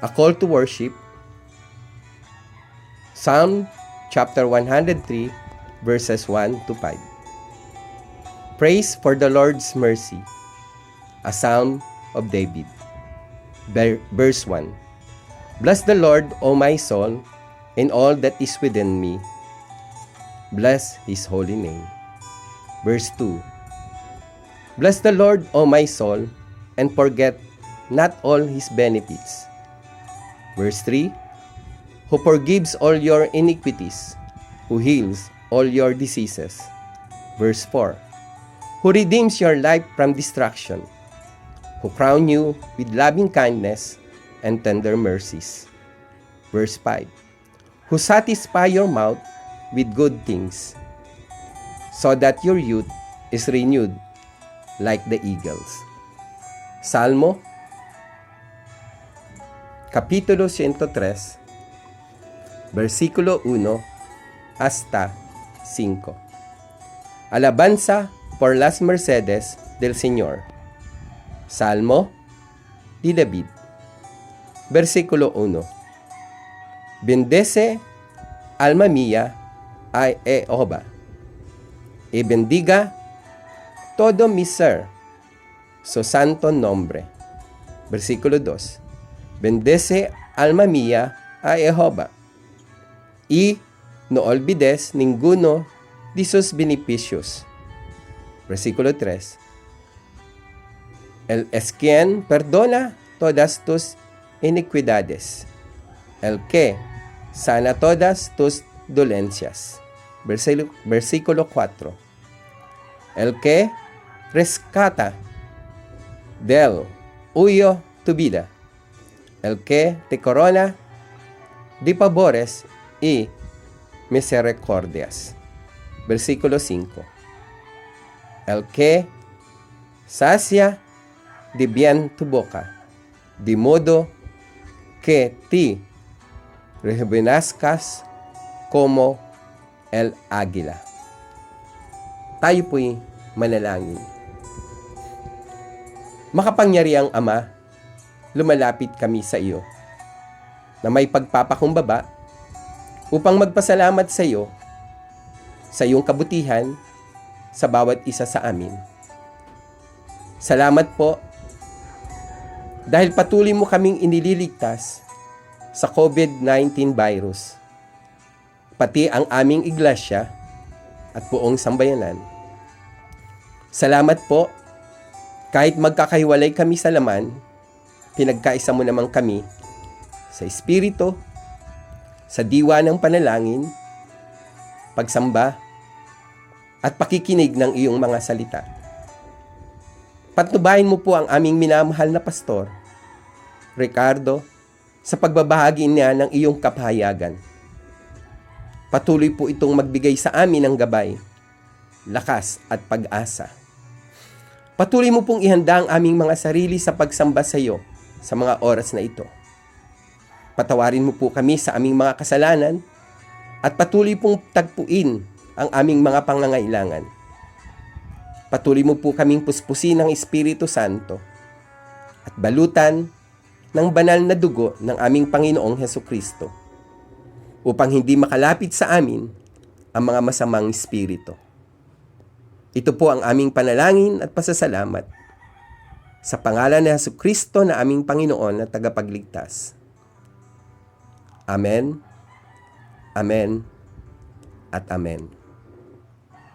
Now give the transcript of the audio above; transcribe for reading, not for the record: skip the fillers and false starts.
A call to worship. Psalm chapter 103 verses 1 to 5. Praise for the Lord's mercy. A psalm of David. Verse 1. Bless the Lord, O my soul, and all that is within me. Bless His holy name. Verse 2. Bless the Lord, O my soul, and forget not all His benefits. Verse 3. Who forgives all your iniquities, who heals all your diseases. Verse 4. Who redeems your life from destruction, who crown you with loving kindness and tender mercies. Verse 5. Who satisfy your mouth with good things, so that your youth is renewed like the eagles. Salmo, Kapitulo 103, Versikulo 1 hasta 5. Alabanza por las mercedes del Señor. Salmo de David. Versikulo 1. Bendece, alma mía, a Jehová, y bendiga todo mi ser su santo nombre. Versikulo 2. Bendece, alma mía, a Jehová, y no olvides ninguno de sus beneficios. Versículo 3. Él es quien perdona todas tus iniquidades, el que sana todas tus dolencias. Versículo 4. El que rescata del huyo tu vida, el que te corona de favores y misericordias. Versículo 5. El que sacia de bien tu boca, de modo que te rejuvenezcas como el águila. Tayo po'y manalangin. Makapangyarihang Ama, lumalapit kami sa iyo na may pagpapakumbaba upang magpasalamat sa iyo sa iyong kabutihan sa bawat isa sa amin. Salamat po dahil patuloy mo kaming inililigtas sa COVID-19 virus, pati ang aming iglesia at buong sambayanan. Salamat po kahit magkakahiwalay kami sa laman, pinagkaisa mo naman kami sa espiritu, sa diwa ng panalangin, pagsamba, at pakikinig ng iyong mga salita. Patnubayan mo po ang aming minamahal na pastor, Ricardo, sa pagbabahagi niya ng iyong kapahayagan. Patuloy po itong magbigay sa amin ng gabay, lakas at pag-asa. Patuloy mo pong ihanda ang aming mga sarili sa pagsamba sa iyo sa mga oras na ito. Patawarin mo po kami sa aming mga kasalanan at patuloy pong tagpuin ang aming mga pangangailangan. Patuloy mo po kaming puspusin ng Espiritu Santo at balutan ng banal na dugo ng aming Panginoong Hesukristo upang hindi makalapit sa amin ang mga masamang espiritu. Ito po ang aming panalangin at pasasalamat sa pangalan ni Hesukristo na aming Panginoon at tagapagligtas. Amen, Amen, at Amen.